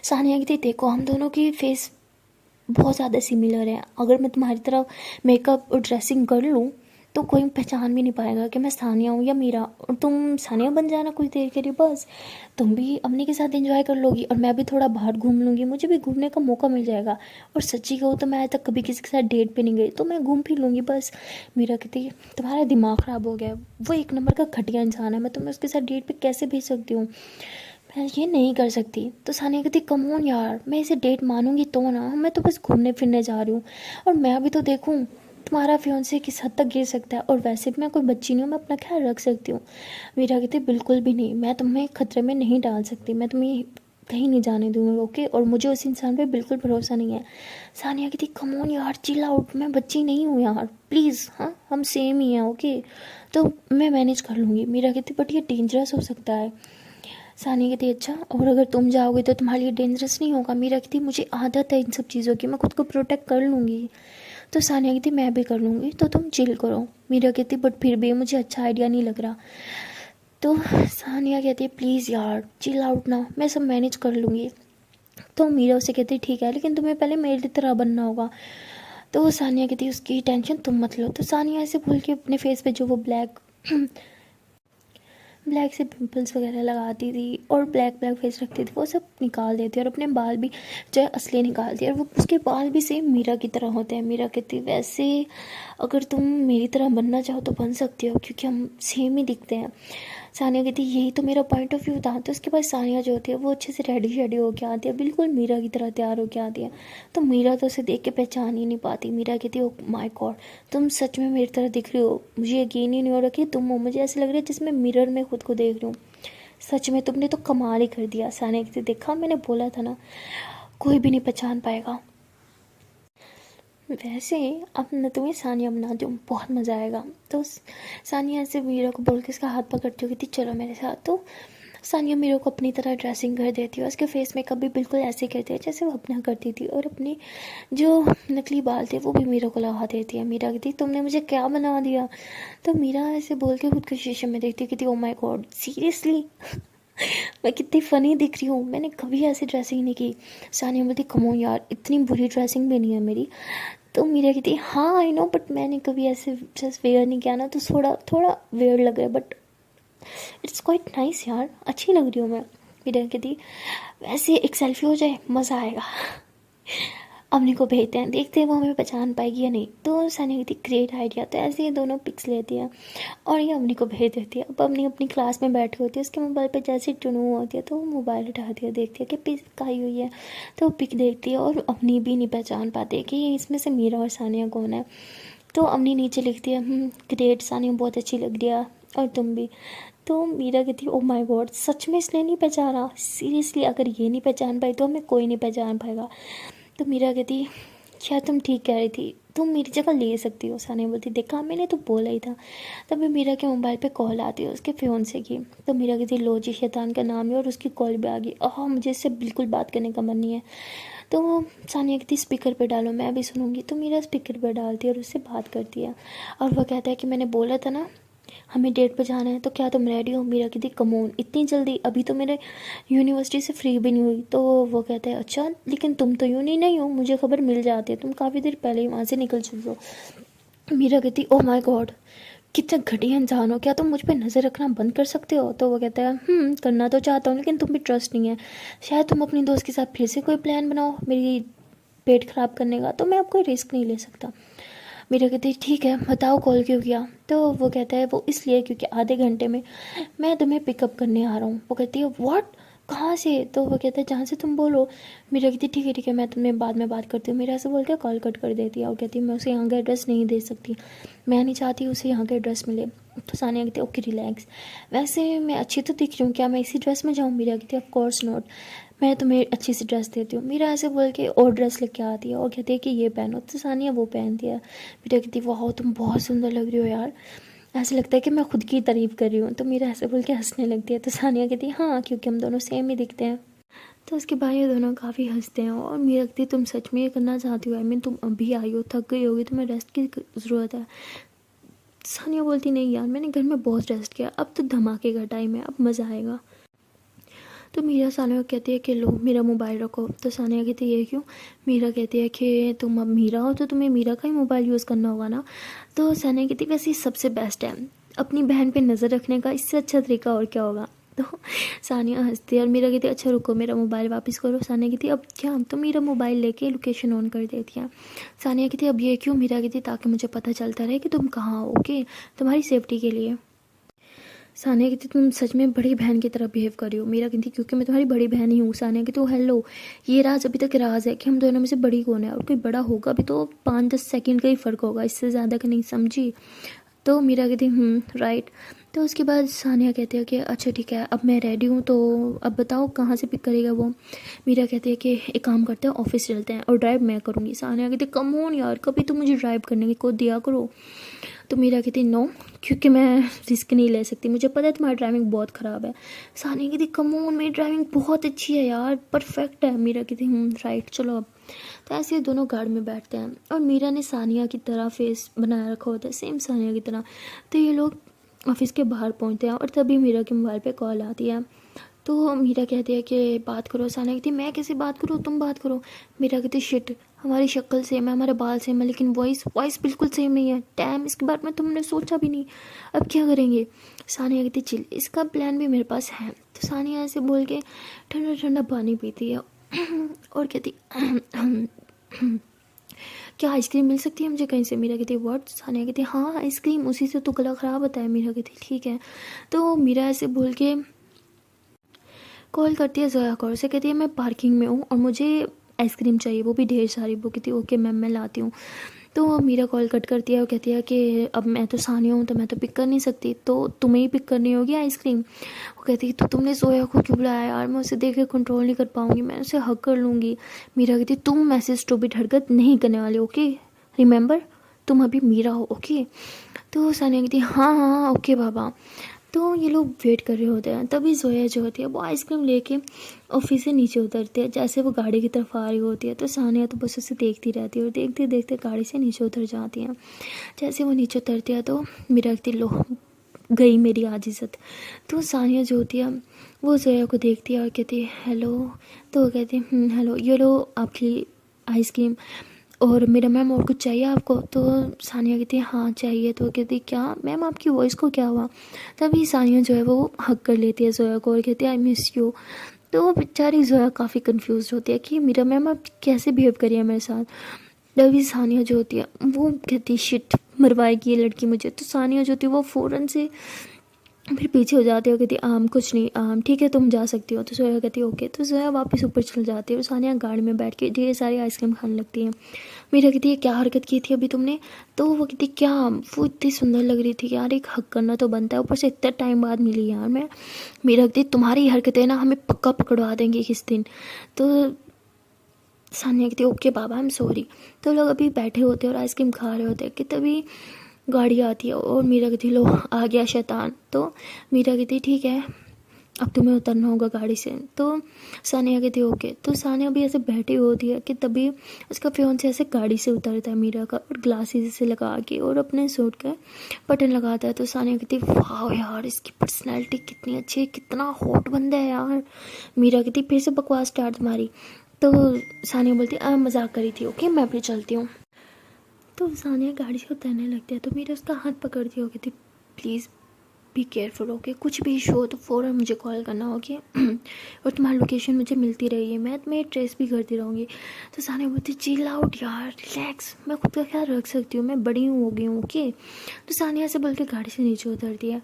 सानिया कहती देखो हम दोनों की फेस बहुत ज़्यादा सिमिलर है, अगर मैं तुम्हारी तरह मेकअप और ड्रेसिंग कर लूँ तो कोई पहचान भी नहीं पाएगा कि मैं सानिया हूँ या मीरा, और तुम सानिया बन जाना कुछ देर के लिए, बस तुम भी अम्मी के साथ एंजॉय कर लोगी और मैं भी थोड़ा बाहर घूम लूँगी, मुझे भी घूमने का मौका मिल जाएगा। और सच्ची कहूँ तो मैं आज तक कभी किसी के साथ डेट पे नहीं गई, तो मैं घूम फिर लूँगी बस। मीरा कहती तुम्हारा दिमाग ख़राब हो गया, वो एक नंबर का घटिया इंसान है, मैं तुम्हें उसके साथ डेट पे कैसे भेज सकती हूँ, मैं ये नहीं कर सकती। तो सानिया कहती कम ऑन यार, मैं इसे डेट मानूंगी तो ना, मैं तो बस घूमने फिरने जा रही हूँ, और मैं अभी तो देखूँ तुम्हारा फियांसे किस हद तक गिर सकता है, और वैसे भी मैं कोई बच्ची नहीं हूँ, मैं अपना ख्याल रख सकती हूँ। मीरा कहती बिल्कुल भी नहीं, मैं तुम्हें खतरे में नहीं डाल सकती, मैं तुम्हें कहीं नहीं जाने दूँगी, ओके, और मुझे उस इंसान पे बिल्कुल भरोसा नहीं है। सानिया कहती कम ऑन यार चिल आउट, मैं बच्ची नहीं हूँ यार प्लीज़, हाँ हम सेम ही हैं ओके, तो मैं मैनेज कर लूँगी। मीरा कहती बट ये डेंजरस हो सकता है। सानिया कहती अच्छा, और अगर तुम जाओगे तो तुम्हारे लिए डेंजरस नहीं होगा। मीरा कहती मुझे आदत है इन सब चीज़ों की, मैं खुद को प्रोटेक्ट कर लूँगी। तो सानिया कहती मैं भी कर लूँगी, तो तुम चिल करो। मीरा कहती बट फिर भी मुझे अच्छा आइडिया नहीं लग रहा। तो सानिया कहती प्लीज़ यार चिल आउट ना, मैं सब मैनेज कर लूँगी। तो मीरा उसे कहती ठीक है, लेकिन तुम्हें पहले मेरी तरह बनना होगा। तो सानिया कहती उसकी टेंशन तुम मत लो। तो सानिया ऐसे बोल के अपने फेस पे जो वो ब्लैक से पिंपल्स वगैरह लगाती थी और ब्लैक फेस रखती थी, वो सब निकाल देती और अपने बाल भी जो है असली निकालती है, और वो उसके बाल भी सेम मीरा की तरह होते हैं। मीरा कहती वैसे अगर तुम मेरी तरह बनना चाहो तो बन सकती हो, क्योंकि हम सेम ही दिखते हैं। सानिया कहती यही तो मेरा पॉइंट ऑफ व्यू था। तो उसके बाद सानिया जो होती है वो अच्छे से रेडी शेडी होकर आती है, बिल्कुल मीरा की तरह तैयार होकर आती है। तो मीरा तो उसे देख के पहचान ही नहीं पाती। मीरा कहती है ओह माय गॉड, तुम सच में मेरी तरह दिख रही हो, मुझे यकीन ही नहीं हो रहा कि तुम हो, मुझे ऐसे लग रहा है जिसमें मिरर में खुद को देख रही हूँ। सच में तुमने तो कमाल ही कर दिया। सानिया कहती देखा मैंने बोला था ना, कोई भी नहीं पहचान पाएगा। वैसे अब न तुम्हें सानिया बना दूँ, बहुत मज़ा आएगा। तो सानिया ऐसे मीरा को बोल के उसका हाथ पकड़ती हुई थी चलो मेरे साथ। तो सानिया मीरा को अपनी तरह ड्रेसिंग कर देती है, उसके फेस मेकअप भी बिल्कुल ऐसे करती है जैसे वो अपना करती थी, और अपने जो नकली बाल थे वो भी मीरा को लगा देती है। मीरा कहती तुमने मुझे क्या बना दिया। तो मीरा ऐसे बोल के खुद को शीशे में देखती कहती ओ माय गॉड सीरियसली मैं कितनी फ़नी दिख रही हूँ, मैंने कभी ऐसी ड्रेसिंग नहीं की। सानिया बोलती कमो यार इतनी बुरी ड्रेसिंग भी नहीं है मेरी। तो मीरा कहती हाँ आई नो, बट मैंने कभी ऐसे जस्ट वेयर नहीं किया ना, तो थोड़ा वेयर लग रहा है, बट इट्स क्वाइट नाइस यार, अच्छी लग रही हूँ मैं। मीरा कहती वैसे एक सेल्फी हो जाए मज़ा आएगा। अवनी को भेजते हैं, देखते हैं वो हमें पहचान पाएगी या नहीं। तो सानिया कहती ग्रेट आइडिया। तो ऐसे ये दोनों पिक्स लेती है और ये अवनी को भेज देती है। अब अवनी अपनी क्लास में बैठी होती है, उसके मोबाइल पे जैसे टुनू होती है तो वो मोबाइल उठाती है, देखती है कि पिक आई हुई है, तो वो पिक देखती है और अवनी भी नहीं पहचान पाती कि इसमें से मीरा और सानिया कौन है। तो अवनी नीचे लिखती है ग्रेट सानिया बहुत अच्छी लग रही है और तुम भी। तो मीरा कहती ओ माय गॉड सच में इसने नहीं पहचाना, सीरियसली अगर ये नहीं पहचान पाई तो हमें कोई नहीं पहचान पाएगा। तो मीरा कहती क्या तुम ठीक कह रही थी, तुम मेरी जगह ले सकती हो। सानिया बोलती देखा मैंने तो बोला ही था। तभी मीरा के मोबाइल पे कॉल आती है उसके फियांसे की। तो मीरा कहती लो जी शैतान का नाम है, और उसकी कॉल भी आ गई। मुझे इससे बिल्कुल बात करने का मन नहीं है। तो सानिया कहती स्पीकर पे डालो मैं भी सुनूंगी। तो मीरा स्पीकर पे डालती है और उससे बात करती है, और वह कहता है कि मैंने बोला था ना हमें डेट पे जाना है, तो क्या तुम रेडी हो। मीरा कहती कमोन इतनी जल्दी, अभी तो मेरे यूनिवर्सिटी से फ्री भी नहीं हुई। तो वो कहता है अच्छा लेकिन तुम तो यूँ नहीं हो, मुझे खबर मिल जाती है, तुम काफ़ी देर पहले ही वहाँ से निकल चुकी हो। मीरा कहती ओह माय गॉड कितना घटिया इंसान हो, क्या तुम मुझ पे नज़र रखना बंद कर सकते हो? तो वो कहता है करना तो चाहता हूँ लेकिन तुम पे ट्रस्ट नहीं है, शायद तुम अपनी दोस्त के साथ फिर से कोई प्लान बनाओ मेरी पेट ख़राब करने का, तो मैं अब कोई रिस्क नहीं ले सकता। मीरा कहती है ठीक है बताओ कॉल क्यों किया? तो वो कहता है वो इसलिए क्योंकि आधे घंटे में मैं तुम्हें पिकअप करने आ रहा हूँ। वो कहती है व्हाट, कहाँ से? तो वो कहता है जहाँ से तुम बोलो। मीरा कहती है ठीक है मैं तुम्हें बाद में बात करती हूँ। मीरा से बोल के कॉल कट कर देती है और कहती है मैं उसे यहाँ का एड्रेस नहीं दे सकती, मैं नहीं चाहती उसे यहाँ का एड्रेस मिले। तो सानिया कहती है ओके रिलैक्स, वैसे मैं अच्छी तो दिख रही हूँ, क्या मैं इसी ड्रेस में जाऊँ? मीरा कहती है ऑफ कोर्स नॉट, मैं तुम्हें अच्छी सी ड्रेस देती हूँ। मीरा ऐसे बोल के और ड्रेस लेके आती है और कहती है कि ये पहनो। तो सानिया वो पहनती है। मीरा कहती है वाह तुम बहुत सुंदर लग रही हो यार, ऐसे लगता है कि मैं खुद की तारीफ़ कर रही हूँ। तो मीरा ऐसे बोल के हंसने लगती है। तो सानिया कहती है हाँ क्योंकि हम दोनों सेम ही दिखते हैं। तो उसके बाद ये दोनों काफ़ी हंसते हैं और मीरा कहती है तुम सच में ये करना चाहती हो? आई मीन तुम अभी आई हो, थक गई होगी, तुम्हें रेस्ट की ज़रूरत है। सानिया बोलती नहीं यार मैंने घर में बहुत रेस्ट किया, अब तो धमाके का टाइम है, अब मज़ा आएगा। तो मीरा सानिया को कहती है कि लो मेरा मोबाइल रखो। तो सानिया कहती है ये क्यों? मीरा कहती है कि तुम अब मीरा हो तो तुम्हें मीरा का ही मोबाइल यूज़ करना होगा ना। तो सानिया कहती है वैसे ही सबसे बेस्ट है अपनी बहन पे नज़र रखने का, इससे अच्छा तरीका और क्या होगा? तो सानिया हंसती है और मीरा कहती है अच्छा रुको मेरा मोबाइल वापस करो। सानिया कहती है अब क्या? तो मीरा मोबाइल लेके लोकेशन ऑन कर देती है। सानिया कहती है अब ये क्यों? मीरा कहती है ताकि मुझे पता चलता रहे कि तुम कहाँ हो, ओके, तुम्हारी सेफ्टी के लिए। सानिया कहती तुम सच में बड़ी बहन की तरह बिहेव कर रही हो। मीरा कहती क्योंकि मैं तुम्हारी बड़ी बहन ही हूँ। सानिया कहती हेलो, ये राज अभी तक राज है कि हम दोनों में से बड़ी कौन है, और कोई बड़ा होगा भी तो 5-10 सेकंड का ही फ़र्क होगा, इससे ज़्यादा का नहीं, समझी? तो मीरा कहती राइट। तो उसके बाद सानिया कहती है कि अच्छा ठीक है अब मैं रेडी हूँ, तो अब बताओ कहाँ से पिक करेगा वो? मीरा कहती है कि एक काम करते हैं ऑफिस चलते हैं और ड्राइव मैं करूँगी। सानिया कहती है कम ऑन यार, कभी तो मुझे ड्राइव करने की कोई दिया करो। तो मीरा कहती नो, क्योंकि मैं रिस्क नहीं ले सकती, मुझे पता है तुम्हारी ड्राइविंग बहुत ख़राब है। सानिया कहती कम ऑन मेरी ड्राइविंग बहुत अच्छी है यार, परफेक्ट है। मीरा कहती राइट चलो अब। तो ऐसे दोनों गाड़ी में बैठते हैं और मीरा ने सानिया की तरह फेस बनाया रखा होता है, सेम सानिया की तरह। तो ये लोग ऑफिस के बाहर पहुंचते हैं और तभी मीरा के मोबाइल पे कॉल आती है। तो मीरा कहती है कि बात करो। सानिया कहती है मैं कैसे बात करूँ, तुम बात करो। मीरा कहती शिट, हमारी शक्ल सेम है, हमारे बाल सेम है, लेकिन वॉइस बिल्कुल सेम नहीं है। डैम, इसके बारे में तुमने सोचा भी नहीं, अब क्या करेंगे? सानिया कहती चिल, इसका प्लान भी मेरे पास है। तो सानिया ऐसे बोल के ठंडा ठंडा पानी पीती है और कहती क्या आइसक्रीम मिल सकती है मुझे कहीं से? मीरा कहती है व्हाट? सानिया कहती है हाँ आइसक्रीम, उसी से तो गला ख़राब होता है। मीरा कहती है ठीक है। तो मीरा ऐसे बोल के कॉल करती है जोया को, से कहती है मैं पार्किंग में हूँ और मुझे आइसक्रीम चाहिए, वो भी ढेर सारी। वो कहती है ओके मैम मैं लाती हूँ। तो मीरा कॉल कट करती है और कहती है कि अब मैं तो सानिया हूँ तो मैं तो पिक कर नहीं सकती, तो तुम्हें ही पिक करनी होगी आइसक्रीम। वो कहती है तो तुमने जोया को क्यों बुलाया यार, मैं उसे देख के कंट्रोल नहीं कर पाऊँगी, मैं उसे हक कर लूँगी। मीरा कहती तुम ऐसे स्टूपिड हरकत नहीं करने वाली, ओके रिमेंबर, तुम अभी मीरा हो, ओके। तो सानिया कहती है हाँ हाँ ओके बाबा। तो ये लोग वेट कर रहे होते हैं, तभी जोया जो होती है वो आइसक्रीम लेके ऑफिस से नीचे उतरती है। जैसे वो गाड़ी की तरफ आ रही होती है तो सानिया तो बस उसे देखती रहती है और देखते देखते गाड़ी से नीचे उतर जाती है। जैसे वो नीचे उतरती है तो मेरा कहती लो गई मेरी आज इज़्ज़त। तो सानिया जो होती है वो जोया को देखती है और कहती है हेलो। तो वो कहती है हेलो, ये लो आपकी आइसक्रीम, और मेरा मैम और कुछ चाहिए आपको? तो सानिया कहती है हाँ चाहिए। तो कहती है क्या मैम आपकी वॉइस को क्या हुआ? तभी सानिया जो है वो हक कर लेती है जोया को और कहती है आई मिस यू। तो बेचारी जोया काफ़ी कंफ्यूज होती है कि मेरा मैम आप कैसे बिहेव करिए मेरे साथ। तभी सानिया जो होती है वो कहती शिट मरवाएगी ये लड़की मुझे। तो सानिया जो होती है वो फ़ौरन से फिर पीछे हो जाती है, कहती कुछ नहीं ठीक है तुम जा सकती हो। तो जोया कहती है ओके। तो जोया वापस ऊपर चल जाती है और सानिया गाड़ी में बैठ के ढेर सारी आइसक्रीम खाने लगती है। मीरा कहती है क्या हरकत की थी अभी तुमने? तो वो कहती क्या, वो इतनी सुंदर लग रही थी यार, एक हक करना तो बनता है, ऊपर से इतना टाइम बाद मिली यार मैं। मीरा कहती तुम्हारी हरकतें ना हमें पक्का पकड़वा देंगी किस दिन। तो सानिया कहती okay Baba I am sorry. तो लोग अभी बैठे होते हैं और आइसक्रीम खा रहे होते हैं कि तभी गाड़ी आती है और मीरा कहती लो आ गया शैतान। तो मीरा कहती ठीक है अब तुम्हें उतरना होगा गाड़ी से। तो सानिया कहती ओके। तो सानिया भी ऐसे बैठी होती है कि तभी उसका फियांसे ऐसे गाड़ी से उतरता है मीरा का और ग्लासेस से लगा के और अपने सूट का बटन लगाता है। तो सानिया कहती वाह यार इसकी पर्सनैलिटी कितनी अच्छी है, कितना हॉट बंदा है यार। मीरा कहती फिर से बकवास स्टार्ट तुम्हारी। तो सानिया बोलती मजाक करी थी ओके मैं भी चलती हूँ। तो तो सानिया गाड़ी से उतरने लगती है तो मीरा उसका हाथ पकड़ दिया, कहती प्लीज़ बी केयरफुल, ओके, कुछ भी इशू हो तो फ़ौरन मुझे कॉल करना, ओके। और तुम्हारी लोकेशन मुझे मिलती रहेगी, मैं तुम्हें ट्रेस भी करती रहूँगी। तो सानिया बोलती चिल आउट यार, रिलैक्स, मैं खुद का ख्याल रख सकती हूँ, मैं बड़ी हूँ, हो गई हूँ, ओके। तो सानिया से बोल के गाड़ी से नीचे उतरती है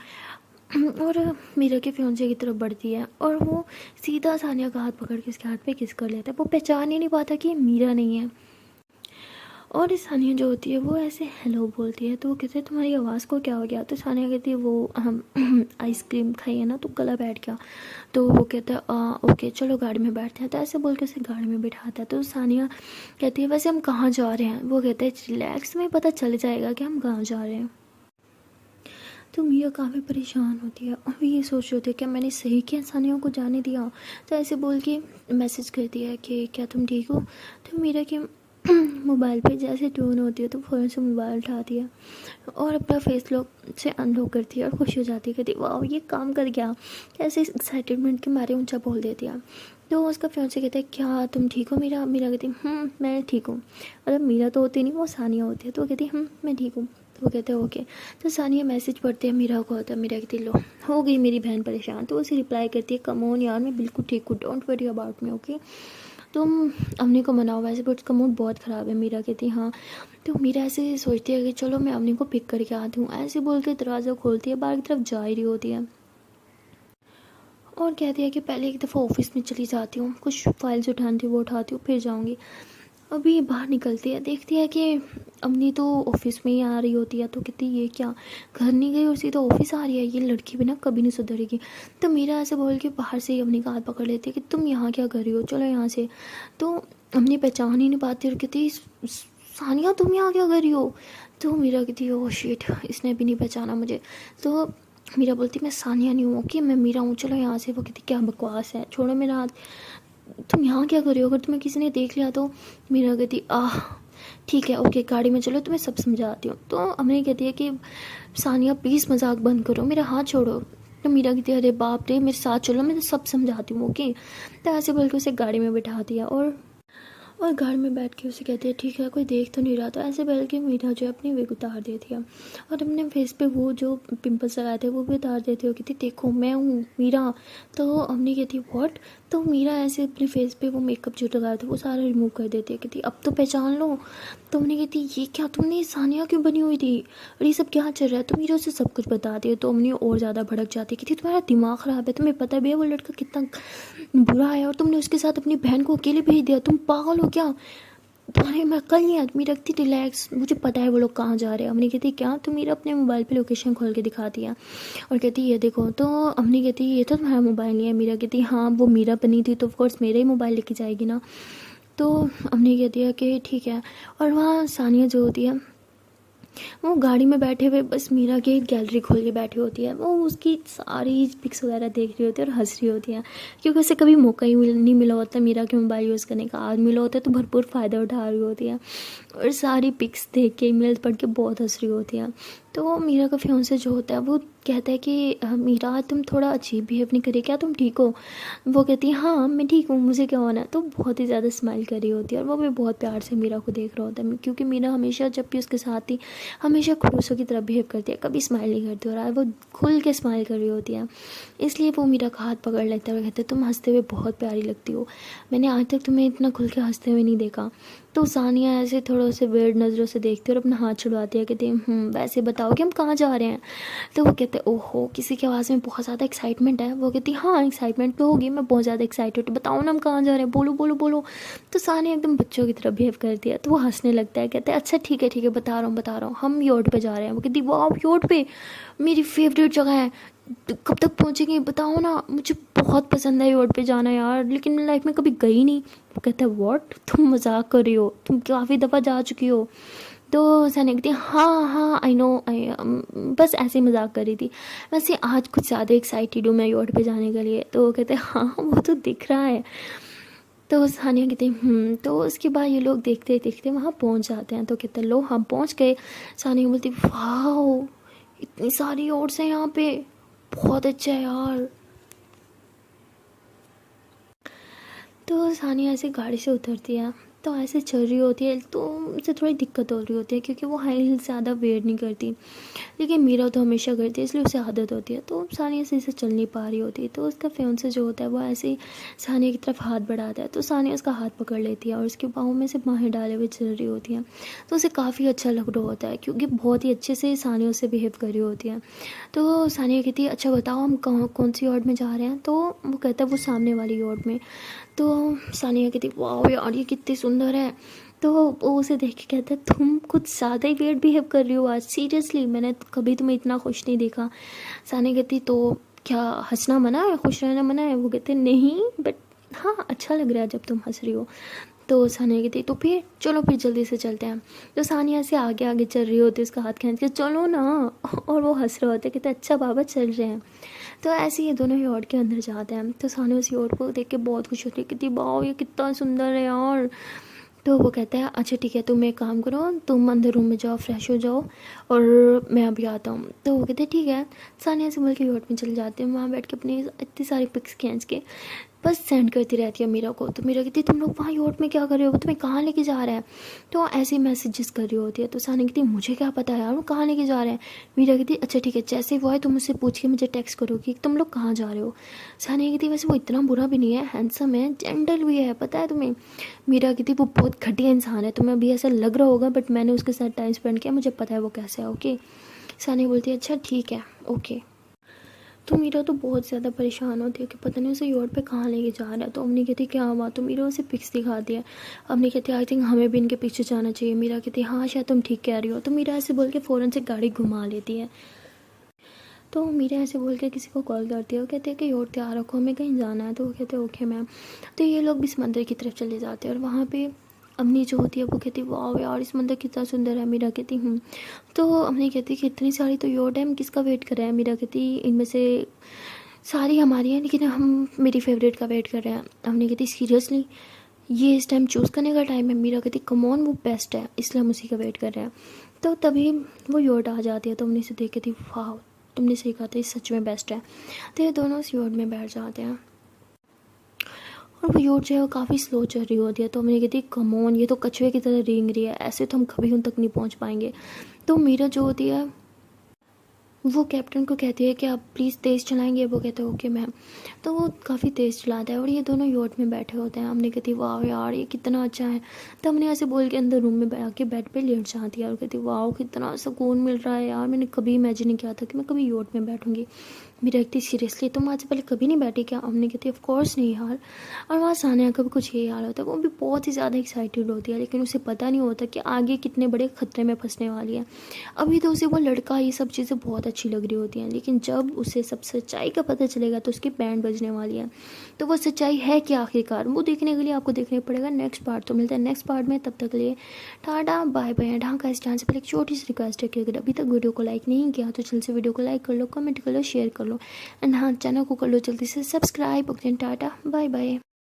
और मीरा के फियांसे की तरफ बढ़ती है और वो सीधा सानिया का हाथ पकड़ के उसके हाथ पे किस कर लेता है। वो पहचान ही नहीं पाता कि ये मीरा नहीं है। और इस सानिया जो होती है वो ऐसे हेलो बोलती है तो वो कहते हैं तुम्हारी आवाज़ को क्या हो गया। तो सानिया कहती है वो हम आइसक्रीम खाई है ना तो गला बैठ गया। तो वो कहता है ओके चलो गाड़ी में बैठते हैं। तो ऐसे बोल के उसे गाड़ी में बिठाता है। तो सानिया कहती है वैसे हम कहाँ जा रहे हैं। वो कहते हैं रिलैक्स, में पता चल जाएगा कि हम कहाँ जा रहे हैं। तो मीरा काफ़ी परेशान होती है और ये सोच रही होती है क्या मैंने सही किया सानिया को जाने दिया। तो ऐसे बोल के मैसेज करती है कि क्या तुम ठीक हो। तो मीरा के मोबाइल पे जैसे ट्यून होती है तो फ़ौरन से मोबाइल उठाती है और अपना फेस लॉक से अनलॉक करती है और खुश हो जाती है, कहती वाह ये काम कर गया। ऐसे एक्साइटमेंट के मारे ऊंचा बोल देती है। तो उसका फियांसे कहता है क्या तुम ठीक हो मीरा। मीरा कहती मैं ठीक हूँ। मतलब मीरा तो होती नहीं, वो सानिया होती है। तो वो कहती मैं ठीक हूँ। तो वो कहते हैं ओके। तो सानिया मैसेज पढ़ते हैं, मीरा को होता है। मीरा कहती लो हो गई मेरी बहन परेशान। तो उसे रिप्लाई करती है कम ऑन यार मैं बिल्कुल ठीक हूँ, don't worry about me, okay. तुम अवनी को मनाओ वैसे बट उसका मूड बहुत ख़राब है। मीरा कहती हाँ। तो मीरा ऐसे सोचती है कि चलो मैं अवनी को पिक करके आती हूँ। ऐसे बोल के दरवाज़ा खोलती है, बाहर की तरफ जा ही रही होती है और कहती है कि पहले एक दफ़ा ऑफिस में चली जाती हूँ, कुछ फाइल्स उठानी थी वो उठाती हूँ फिर जाऊँगी। अभी बाहर निकलती है, देखती है कि अवनी तो ऑफिस में ही आ रही होती है। तो कहती ये क्या, घर नहीं गई और सीधा ऑफिस आ रही है, ये लड़की भी ना कभी नहीं सुधरेगी। तो मीरा ऐसे बोल के बाहर से ही अवनी का हाथ पकड़ लेती है कि तुम यहाँ क्या कर रही हो, चलो यहाँ से। तो अवनी पहचान ही नहीं पाती और कहती सानिया तुम यहाँ क्या कर रही हो। तो मीरा कहती ओह शिट, इसने भी नहीं पहचाना मुझे। तो मीरा बोलती मैं सानिया नहीं हूँ कि मैं मीरा हूँ, चलो यहाँ से। वो कहती क्या बकवास है, छोड़ो मेरा हाथ, तुम यहाँ क्या कर रही हो, अगर तुम्हें किसी ने देख लिया तो। मीरा कहती ठीक है ओके गाड़ी में चलो तुम्हें सब समझाती हूँ। तो अमनी कहती है कि सानिया प्लीज़ मजाक बंद करो, मेरा हाथ छोड़ो। तो मीरा कहती है अरे बाप रे मेरे साथ चलो मैं तो सब समझाती हूँ, ओके। तो ऐसे बोल के उसे गाड़ी में बिठा दिया और घर में बैठ के उसे कहती है ठीक है कोई देख तो नहीं रहा। तो ऐसे बैठ के मीरा जो है अपनी विग उतार देती है और अपने फेस पे वो जो पिंपल्स लगाए थे वो भी उतार देती है। कहती देखो मैं हूँ मीरा। तो अम्मी कहती व्हाट। तो मीरा ऐसे अपने फेस पे वो मेकअप जो लगाया था वो सारा रिमूव कर देती है। कहती अब तो पहचान लो। तो अम्मी कहती ये क्या तुमने सानिया क्यों बनी हुई थी और ये सब क्या चल रहा है। तो मीरा उसे सब कुछ बताती है। तो अम्मी और ज़्यादा भड़क जाती है। कहती तुम्हारा दिमाग ख़राब है, तुम्हें पता भी है वो लड़का कितना बुरा है और तुमने उसके साथ अपनी बहन को अकेले भेज दिया, तुम पागल हो क्या, तुम्हारे में अक्ल नहीं आदमी रखती, रिलैक्स, मुझे पता है वो लोग कहाँ जा रहे हैं। अम्मी कहती क्या, तो मेरा अपने मोबाइल पे लोकेशन खोल के दिखाती है और कहती ये देखो। तो अम्मी कहती ये तो तुम्हारा मोबाइल नहीं है। मीरा कहती हाँ वो मीरा बनी थी तो ऑफकोर्स मेरा ही मोबाइल लेके जाएगी ना। तो अम्मी कहती है कि ठीक है। और वहाँ सानिया जो होती है वो गाड़ी में बैठे हुए बस मीरा की गैलरी खोल के बैठी होती है। वो उसकी सारी पिक्स वगैरह देख रही होती है और हंस रही होती है क्योंकि उसे कभी मौका ही नहीं मिला होता मीरा के मोबाइल यूज़ करने का। आज मिला होता है तो भरपूर फ़ायदा उठा रही होती है और सारी पिक्स देख के ईमेल पढ़ के बहुत हंस रही होती है। तो मीरा का फियांसे जो होता है वो कहता है कि मीरा तुम थोड़ा अजीब बिहेव नहीं करी क्या, तुम ठीक हो। वो कहती है हाँ मैं ठीक हूँ, मुझे क्या होना है। तो बहुत ही ज़्यादा स्माइल कर रही होती है और वो भी बहुत प्यार से मीरा को देख रहा होता है क्योंकि मीरा हमेशा जब भी उसके साथ थी हमेशा खड़ूसों की तरह बिहेव करती है, कभी स्माइल नहीं करती और आज वो खुल के स्माइल कर रही होती है। इसलिए वो मीरा का हाथ पकड़ लेता है और कहते तुम हंसते हुए बहुत प्यारी लगती हो, मैंने आज तक तुम्हें इतना खुल के हंसते हुए नहीं देखा। तो सानिया ऐसे थोड़ा से वेird नज़रों से देखती है और अपना हाथ छुड़वाती है। कहती है वैसे बताओ कि हम कहाँ जा रहे हैं। तो वो कहते हैं ओहो किसी की आवाज़ में बहुत ज़्यादा एक्साइटमेंट है। वो कहती हाँ एक्साइटमेंट तो होगी, मैं बहुत ज़्यादा एक्साइटेड, बताओ ना हम कहाँ जा रहे हैं, बोलो बोलो बोलो। तो सानिया एकदम बच्चों की तरह बिहेव करती है। तो वो हंसने लगता है, कहते हैं अच्छा ठीक है बता रहा हूँ हम योट पे जा रहे हैं। वो कहती वाह योट पे, मेरी फेवरेट जगह है, कब तक पहुँचेंगे बताओ ना, मुझे बहुत पसंद है योट पे जाना यार, लेकिन मैं लाइफ में कभी गई नहीं। वो कहता है व्हाट, तुम मजाक कर रही हो, तुम काफ़ी दफ़ा जा चुकी हो। तो सानिया कहती है हाँ आई नो, बस ऐसे ही मजाक कर रही थी, वैसे आज कुछ ज़्यादा एक्साइटेड हूँ मैं योट पे जाने के लिए। तो वो कहते हैं हाँ वो तो दिख रहा है। तो सानिया कहती है तो उसके बाद ये लोग देखते देखते वहाँ पहुँच जाते हैं। तो कहते लो हम पहुँच गए। सानिया बोलती वाह इतनी सारी ओट्स हैं यहाँ पे, बहुत अच्छा है यार। तो सानिया ऐसे गाड़ी से उतरती है तो ऐसे चल रही होती है तो उसे थोड़ी दिक्कत हो रही होती है क्योंकि वो हाई हील ज़्यादा वेयर नहीं करती, लेकिन मीरा तो हमेशा करती है इसलिए उसे आदत होती है। तो सानिया सही से चल नहीं पा रही होती, तो उसका फियांसे जो होता है वो ऐसे ही सानिया की तरफ हाथ बढ़ाता है, तो सानिया उसका हाथ पकड़ लेती है और उसके पाँव में से बाहें डाले हुए चल रही होती हैं। तो उसे काफ़ी अच्छा लग रहा होता है क्योंकि बहुत ही अच्छे से सानिया उससे बिहेव कर रही होती है। तो सानिया कहती है अच्छा बताओ हम कौन सी वार्ड में जा रहे हैं, तो वो कहता है वो सामने वाली वार्ड में। तो सानिया कहती वाह यार ये कितनी सुंदर है। तो वो उसे देख के कहता है तुम कुछ ज़्यादा ही वेट बिहेव कर रही हो आज, सीरियसली मैंने कभी तुम्हें इतना खुश नहीं देखा। सानिया कहती तो क्या हंसना मना है, खुश रहना मना है? वो कहते नहीं बट हाँ अच्छा लग रहा है जब तुम हंस रही हो। तो सानिया कहती तो फिर चलो फिर जल्दी से चलते हैं। तो सानिया से आगे आगे चल रही होती है, उसका हाथ खींच के चलो ना, और वो हंस रहे होते कहते अच्छा बाबा चल रहे हैं। तो ऐसे ये दोनों यॉर्ड के अंदर जाते हैं। तो सानिया उस यॉर्ड को देख के बहुत खुश होती है, कहती वाह ये कितना सुंदर है यार। तो वो कहता है अच्छा ठीक है तुम एक काम करो, तुम अंदर रूम में जाओ फ्रेश हो जाओ और मैं अभी आता हूँ। तो वो कहते ठीक है। सानिया से मिल के यॉर्ड में चले जाते हैं, वहाँ बैठ के अपनी इतनी सारी पिक्स खींच के बस सेंड करती रहती है मीरा को। तो मीरा कहती तुम लोग वहाँ यॉर्ड में क्या कर रहे हो, तुम्हें कहाँ लेके जा रहा है? तो ऐसे ही मैसेजेस कर रही होती है। तो सानिया कहती मुझे क्या पता यार वो कहाँ लेके जा रहे हैं। मीरा कहती अच्छा ठीक है जैसे वो है तुम उससे पूछ के मुझे टेक्स्ट करोगी तुम लोग कहाँ जा रहे हो। सानिया कहती वैसे वो इतना बुरा भी नहीं है, हैंडसम है, जेंटल भी है, पता है तुम्हें। मीरा कहती वो बहुत घटिया इंसान है, तुम्हें अभी ऐसा लग रहा होगा बट मैंने उसके साथ टाइम स्पेंड किया, मुझे पता है वो कैसे है। ओके। सानिया बोलती है अच्छा ठीक है ओके। तो मीरा तो बहुत ज़्यादा परेशान होती है कि पता नहीं उसे यॉर्ड पे कहाँ लेके जा रहा है। तो अम्मी कहती क्या हुआ, तो मीरा उसे पिक्स दिखाती है। अम्मी कहती आई थिंक हमें भी इनके पीछे जाना चाहिए। मीरा कहती हाँ शायद तुम ठीक कह रही हो। तो मीरा ऐसे बोल के फ़ौरन से गाड़ी घुमा लेती है। तो मीरा ऐसे बोल के किसी को कॉल करती है, वो कहते हैं कि यॉर्ड तैयार रखो हमें कहीं जाना है। तो वो कहते हैं ओके मैम। तो ये लोग भी इस मंदिर की तरफ चले जाते हैं और वहाँ पे अम्मी जो होती है वो कहती वाह यार इस मंदिर कितना सुंदर है। मीरा कहती हूँ। तो अम्मी कहती कि इतनी सारी तो यॉर्ड है, हम किसका वेट कर रहे हैं। मीरा कहती इनमें से सारी हमारी हैं लेकिन हम मेरी फेवरेट का वेट कर रहे हैं। हमने कहती सीरियसली ये इस टाइम चूज़ करने का टाइम है। मीरा कहती कम ऑन वो बेस्ट है इसलिए हम उसी का वेट कर रहे हैं। तो तभी वो यॉर्ड आ जाती है। तो हमने इसे देख के थी वाह तुमने सही कहा था ये सच में बेस्ट है। तो ये दोनों उस यॉर्ड में बैठ जाते हैं और वो यॉर्ड जो है वो काफ़ी स्लो चल रही होती है। तो हमने कहती कम ऑन ये तो कछुए की तरह रेंग रही है, ऐसे तो हम कभी उन तक नहीं पहुँच पाएंगे। तो मीरा जो होती है वो कैप्टन को कहती है कि आप प्लीज़ तेज़ चलाएंगे। वो कहते हैं ओके मैम। तो वो काफ़ी तेज़ चलाता है और ये दोनों यॉट में बैठे होते हैं। हमने कहती वाह यार ये कितना अच्छा है। तो हमने ऐसे बोल के अंदर रूम में बैठ के बेड पे लेट जाती है और कहती वाह कितना सुकून मिल रहा है यार, मैंने कभी इमेजिन नहीं किया था कि मैं कभी यॉट में बैठूंगी। मेरा कहती सीरियसली तुम आज से पहले कभी नहीं बैठी क्या? हमने कहती ऑफ कोर्स नहीं यार। और वहाँ सानिया का भी कुछ यही हाल होता है, वो भी बहुत ही ज़्यादा एक्साइटेड होती है लेकिन उसे पता नहीं होता कि आगे कितने बड़े खतरे में फंसने वाली है। अभी तो उसे वो लड़का ये सब चीज़ें बहुत अच्छी लग रही होती हैं लेकिन जब उसे सब सच्चाई का पता चलेगा तो उसकी बैंड बजने वाली है। तो वो सच्चाई है क्या आखिरकार, वो देखने के लिए आपको देखने पड़ेगा नेक्स्ट पार्ट। तो मिलता है नेक्स्ट पार्ट में, तब तक के लिए tata bye bye. Dhaka stand से पहले एक छोटी सी रिक्वेस्ट है कि अगर अभी तक वीडियो को लाइक नहीं किया तो जल्दी से वीडियो को लाइक कर लो, कमेंट कर लो, शेयर कर लो एंड हाँ चैनल को कर लो जल्दी से subscribe. Okay tata bye bye.